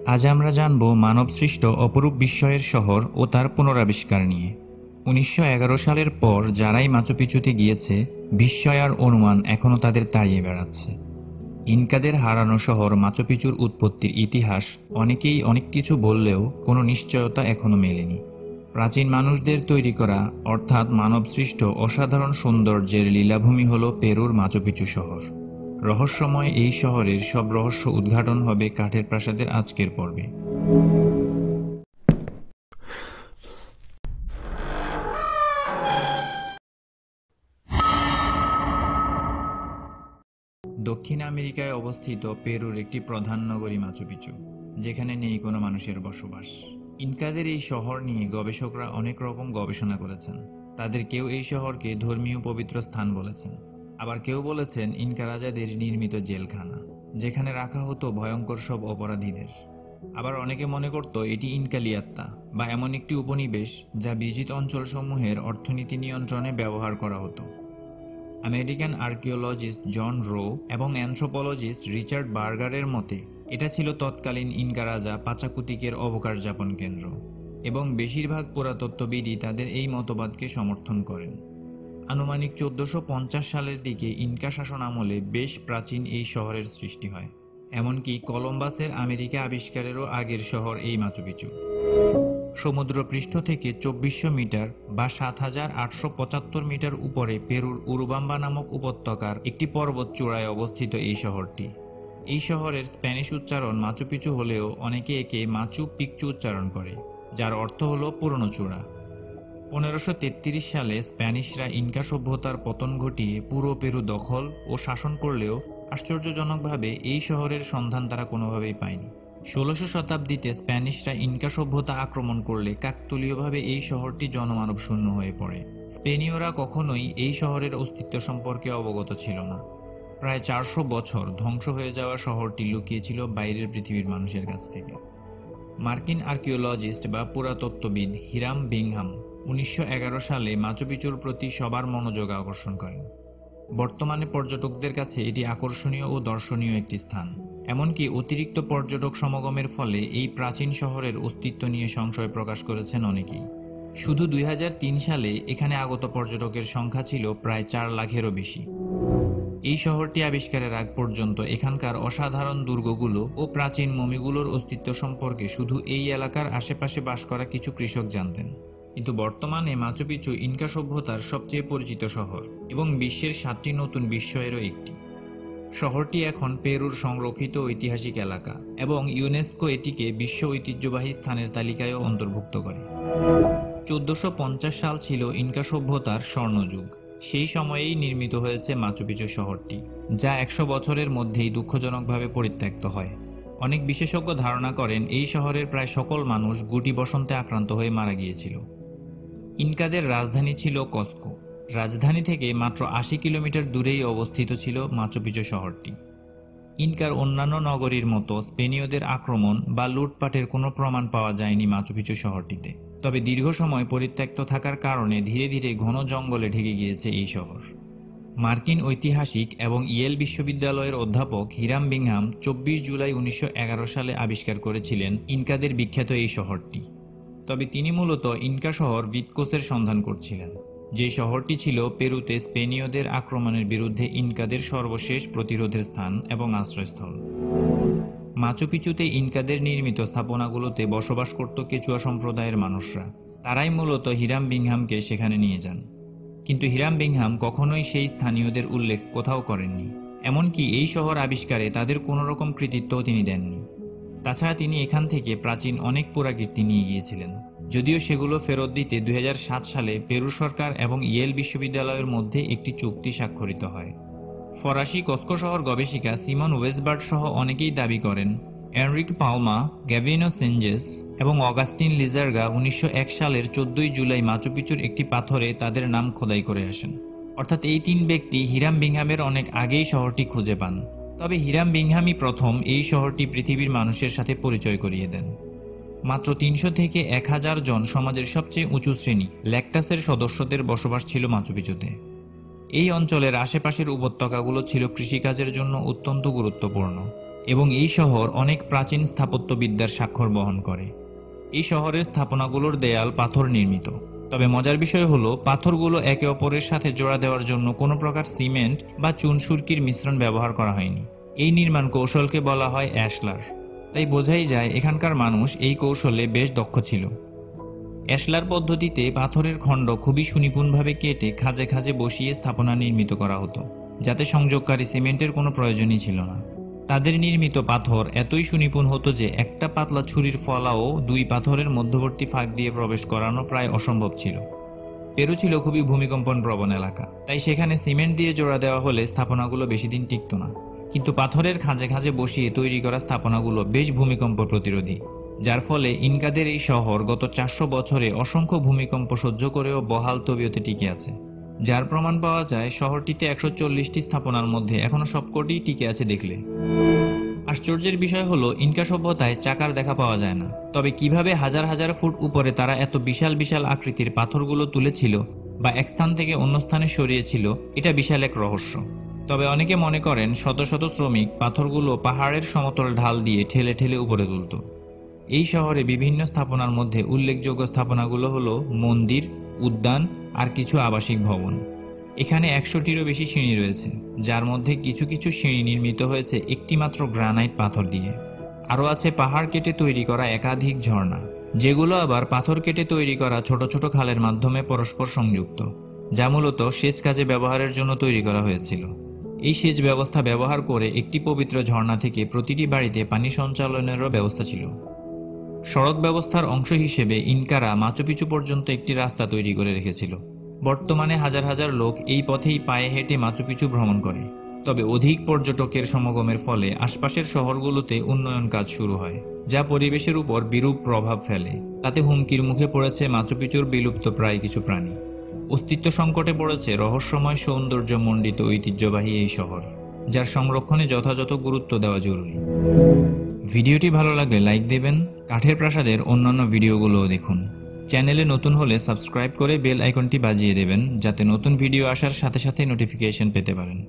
আজ আমরা জানব মানবসৃষ্ট অপরূপ বিস্ময়ের শহর ও তার পুনরাবিষ্কার নিয়ে। 1911 সালের পর যারাই মাচু পিচুতে গিয়েছে, বিস্ময় আর অনুমান এখনও তাদের তাড়িয়ে বেড়াচ্ছে। ইনকাদের হারানো শহর মাচু পিচুর উৎপত্তির ইতিহাস অনেকেই অনেক কিছু বললেও কোনো নিশ্চয়তা এখনও মেলেনি। প্রাচীন মানুষদের তৈরি করা অর্থাৎ মানবসৃষ্ট অসাধারণ সৌন্দর্যের লীলাভূমি হল পেরুর মাচু পিচু শহর। রহস্যময় এই শহরের সব রহস্য উদ্ঘাটন হবে কাঠের প্রাসাদের আজকের পর্বে। দক্ষিণ আমেরিকায় অবস্থিত পেরুর একটি প্রধান নগরী মাচু পিচু, যেখানে নেই কোনো মানুষের বসবাস। ইনকাদের এই শহর নিয়ে গবেষকরা অনেক রকম গবেষণা করেছেন। তাদের কেউ এই শহরকে ধর্মীয় পবিত্র স্থান বলেছেন, আবার কেউ বলেছেন ইনকা রাজাদের নির্মিত জেলখানা, যেখানে রাখা হতো ভয়ঙ্কর সব অপরাধীদের। আবার অনেকে মনে করত এটি ইনকালিয়াত্তা বা এমন একটি উপনিবেশ যা বিজিত অঞ্চলসমূহের অর্থনীতি নিয়ন্ত্রণে ব্যবহার করা হতো। আমেরিকান আর্কিওলজিস্ট জন রো এবং অ্যানথ্রোপোলজিস্ট রিচার্ড বার্গারের মতে এটা ছিল তৎকালীন ইনকা রাজা পাচাকুতিকের অবকাশ যাপন কেন্দ্র, এবং বেশিরভাগ পুরাতত্ত্ববিদই তাদের এই মতবাদকে সমর্থন করেন। আনুমানিক 1450 সালের দিকে ইনকা শাসন আমলে বেশ প্রাচীন এই শহরের সৃষ্টি হয়, এমনকি কলম্বাসের আমেরিকা আবিষ্কারেরও আগের শহর এই মাচু পিচু। সমুদ্রপৃষ্ঠ থেকে 2400 মিটার বা 7875 মিটার উপরে পেরুর উরুবাম্বা নামক উপত্যকার একটি পর্বত চূড়ায় অবস্থিত এই শহরটি। এই শহরের স্প্যানিশ উচ্চারণ মাচু পিচু হলেও অনেকে একে মাচু পিকচু উচ্চারণ করে, যার অর্থ হলো পুরনো চূড়া। 1533 সালে স্প্যানিশরা ইনকা সভ্যতার পতন ঘটিয়ে পুরো পেরু দখল ও শাসন করলেও আশ্চর্যজনকভাবে এই শহরের সন্ধান তারা কোনোভাবেই পায়নি। 16শো শতাব্দীতে স্প্যানিশরা ইনকা সভ্যতা আক্রমণ করলে কাকতালীয়ভাবে এই শহরটি জনমানব শূন্য হয়ে পড়ে। স্পেনীয়রা কখনোই এই শহরের অস্তিত্ব সম্পর্কে অবগত ছিল না। প্রায় 400 বছর ধ্বংস হয়ে যাওয়া শহরটি লুকিয়েছিল বাইরের পৃথিবীর মানুষের কাছ থেকে। মার্কিন আর্কিওলজিস্ট বা পুরাতত্ত্ববিদ হিরাম বিংহাম 1911 সালে মাচু পিচুর প্রতি সবার মনোযোগ আকর্ষণ করেন। বর্তমানে পর্যটকদের কাছে এটি আকর্ষণীয় ও দর্শনীয় একটি স্থান, এমনকি অতিরিক্ত পর্যটক সমাগমের ফলে এই প্রাচীন শহরের অস্তিত্ব নিয়ে সংশয় প্রকাশ করেছেন অনেকেই। শুধু 2003 সালে এখানে আগত পর্যটকের সংখ্যা ছিল প্রায় 4 লাখেরও বেশি। এই শহরটি আবিষ্কারের আগ পর্যন্ত এখানকার অসাধারণ দুর্গগুলো ও প্রাচীন মমিগুলোর অস্তিত্ব সম্পর্কে শুধু এই এলাকার আশেপাশে বাস করা কিছু কৃষক জানতেন। কিন্তু বর্তমানে মাচু পিচু ইনকা সভ্যতার সবচেয়ে পরিচিত শহর এবং বিশ্বের 7টি নতুন বিস্ময়েরও একটি। শহরটি এখন পেরুর সংরক্ষিত ঐতিহাসিক এলাকা এবং ইউনেস্কো এটিকে বিশ্ব ঐতিহ্যবাহী স্থানের তালিকায়ও অন্তর্ভুক্ত করে। 1450 সাল ছিল ইনকা সভ্যতার স্বর্ণযুগ। সেই সময়েই নির্মিত হয়েছে মাচু পিচু শহরটি, যা 100 বছরের মধ্যেই দুঃখজনকভাবে পরিত্যক্ত হয়। অনেক বিশেষজ্ঞ ধারণা করেন এই শহরের প্রায় সকল মানুষ গুটি বসন্তে আক্রান্ত হয়ে মারা গিয়েছিল। ইনকাদের রাজধানী ছিল কসকো। রাজধানী থেকে মাত্র 80 কিলোমিটার দূরেই অবস্থিত ছিল মাচু পিচু শহরটি। ইনকার অন্যান্য নগরীর মতো স্পেনীয়দের আক্রমণ বা লুটপাটের কোনো প্রমাণ পাওয়া যায়নি মাচু পিচু শহরটিতে। তবে দীর্ঘ সময় পরিত্যক্ত থাকার কারণে ধীরে ধীরে ঘন জঙ্গলে ঢেকে গিয়েছে এই শহর। মার্কিন ঐতিহাসিক এবং ইয়েল বিশ্ববিদ্যালয়ের অধ্যাপক হিরাম বিংহাম 24 জুলাই 1911 সালে আবিষ্কার করেছিলেন ইনকাদের বিখ্যাত এই শহরটি। তবে তিনি মূলত ইনকা শহর ভিতকোসের সন্ধান করছিলেন, যে শহরটি ছিল পেরুতে স্পেনীয়দের আক্রমণের বিরুদ্ধে ইনকাদের সর্বশেষ প্রতিরোধের স্থান এবং আশ্রয়স্থল। মাচু পিচুতে ইনকাদের নির্মিত স্থাপনাগুলোতে বসবাস করত কেচুয়া সম্প্রদায়ের মানুষরা। তারাই মূলত হিরাম বিংহামকে সেখানে নিয়ে যান। কিন্তু হিরাম বিংহাম কখনোই সেই স্থানীয়দের উল্লেখ কোথাও করেননি, এমনকি এই শহর আবিষ্কারে তাদের কোনো রকম কৃতিত্বও তিনি দেননি। তাছাড়া তিনি এখান থেকে প্রাচীন অনেক পুরাকীর্তি নিয়ে গিয়েছিলেন, যদিও সেগুলো ফেরত দিতে 2007 সালে পেরু সরকার এবং ইয়েল বিশ্ববিদ্যালয়ের মধ্যে একটি চুক্তি স্বাক্ষরিত হয়। ফরাসি কসকো শহর গবেষিকা সিমন ওয়েসবার্ট সহ অনেকেই দাবি করেন এনরিক পাওমা, গ্যাভিনো সেনজেস এবং অগাস্টিন লিজার্গা 1901 সালের 14 জুলাই মাচু পিচুর একটি পাথরে তাদের নাম খোদাই করে আসেন। অর্থাৎ এই 3 ব্যক্তি হিরাম বিংহামের অনেক আগেই শহরটি খুঁজে পান। তবে হিরাম বিংহামই প্রথম এই শহরটি পৃথিবীর মানুষের সাথে পরিচয় করিয়ে দেন। মাত্র 300 থেকে 1000 জন সমাজের সবচেয়ে উঁচু শ্রেণী ল্যাকটাসের সদস্যদের বসবাস ছিল মাচু পিচুতে। এই অঞ্চলের আশেপাশের উপত্যকাগুলো ছিল কৃষিকাজের জন্য অত্যন্ত গুরুত্বপূর্ণ। এবং এই শহর অনেক প্রাচীন স্থাপত্যবিদ্যার স্বাক্ষর বহন করে। এই শহরের স্থাপনাগুলোর দেয়াল পাথর নির্মিত, তবে মজার বিষয় হলো পাথরগুলো একে অপরের সাথে জোড়া দেওয়ার জন্য কোনো প্রকার সিমেন্ট বা চুনসুরকির মিশ্রণ ব্যবহার করা হয়নি। এই নির্মাণ কৌশলকে বলা হয় অ্যাশলার। তাই বোঝাই যায় এখানকার মানুষ এই কৌশলে বেশ দক্ষ ছিল। অ্যাশলার পদ্ধতিতে পাথরের খণ্ড খুবই সুনিপুণভাবে কেটে খাঁজে খাঁজে বসিয়ে স্থাপনা নির্মিত করা হতো, যাতে সংযোগকারী সিমেন্টের কোনো প্রয়োজনই ছিল না। তাদের নির্মিত পাথর এতই সুনিপুণ হতো যে একটা পাতলা ছুরির ফলাও দুই পাথরের মধ্যবর্তী ফাঁক দিয়ে প্রবেশ করানো প্রায় অসম্ভব ছিল। পেরু ছিল খুবই ভূমিকম্পন প্রবণ এলাকা, তাই সেখানে সিমেন্ট দিয়ে জোড়া দেওয়া হলে স্থাপনাগুলো বেশি দিন টিকত না। কিন্তু পাথরের খাঁজে খাঁজে বসিয়ে তৈরি করা স্থাপনাগুলো বেশ ভূমিকম্প প্রতিরোধী, যার ফলে ইনকাদের এই শহর গত 400 বছরে অসংখ্য ভূমিকম্প সহ্য করেও বহাল তবিয়তে টিকে আছে। যার প্রমাণ পাওয়া যায় শহরটিতে 140টি স্থাপনার মধ্যে এখনও সবকটি টিকে আছে দেখলে। আশ্চর্যের বিষয় হলো ইনকা সভ্যতায় চাকার দেখা পাওয়া যায় না, তবে কিভাবে হাজার হাজার ফুট উপরে তারা এত বিশাল বিশাল আকৃতির পাথরগুলো তুলেছিল বা এক স্থান থেকে অন্য স্থানে সরিয়েছিল, এটা বিশাল এক রহস্য। তবে অনেকে মনে করেন শত শত শ্রমিক পাথরগুলো পাহাড়ের সমতল ঢাল দিয়ে ঠেলে ঠেলে উপরে তুলত। এই শহরে বিভিন্ন স্থাপনার মধ্যে উল্লেখযোগ্য স্থাপনাগুলো হলো মন্দির, উদ্যান আর কিছু আবাসিক ভবন। এখানে 100টিরও বেশি সিঁড়ি রয়েছে, যার মধ্যে কিছু কিছু সিঁড়ি নির্মিত হয়েছে একটিমাত্র গ্রানাইট পাথর দিয়ে। আরও আছে পাহাড় কেটে তৈরি করা একাধিক ঝর্ণা, যেগুলো আবার পাথর কেটে তৈরি করা ছোট ছোট খালের মাধ্যমে পরস্পর সংযুক্ত, যা মূলত সেচ কাজে ব্যবহারের জন্য তৈরি করা হয়েছিল। এই সেচ ব্যবস্থা ব্যবহার করে একটি পবিত্র ঝর্ণা থেকে প্রতিটি বাড়িতে পানি সঞ্চালনেরও ব্যবস্থা ছিল। সড়ক ব্যবস্থার অংশ হিসেবে ইনকারা মাচু পিচু পর্যন্ত একটি রাস্তা তৈরি করে রেখেছিল। বর্তমানে হাজার হাজার লোক এই পথেই পায়ে হেঁটে মাচু পিচু ভ্রমণ করে। তবে অধিক পর্যটকের সমাগমের ফলে আশপাশের শহরগুলোতে উন্নয়ন কাজ শুরু হয়, যা পরিবেশের উপর বিরূপ প্রভাব ফেলে। তাতে হুমকির মুখে পড়েছে মাচু পিচুর বিলুপ্ত প্রায় কিছু প্রাণী। অস্তিত্ব সংকটে পড়েছে রহস্যময় সৌন্দর্যমণ্ডিত ঐতিহ্যবাহী এই শহর, যার সংরক্ষণে যথাযথ গুরুত্ব দেওয়া জরুরি। ভিডিওটি ভালো লাগলে লাইক দেবেন। কাঠের প্রাসাদের অন্যান্য ভিডিওগুলোও দেখুন। চ্যানেলে নতুন হলে সাবস্ক্রাইব করে বেল আইকনটি বাজিয়ে দেবেন, যাতে নতুন ভিডিও আসার সাথে সাথে নোটিফিকেশন পেতে পারেন।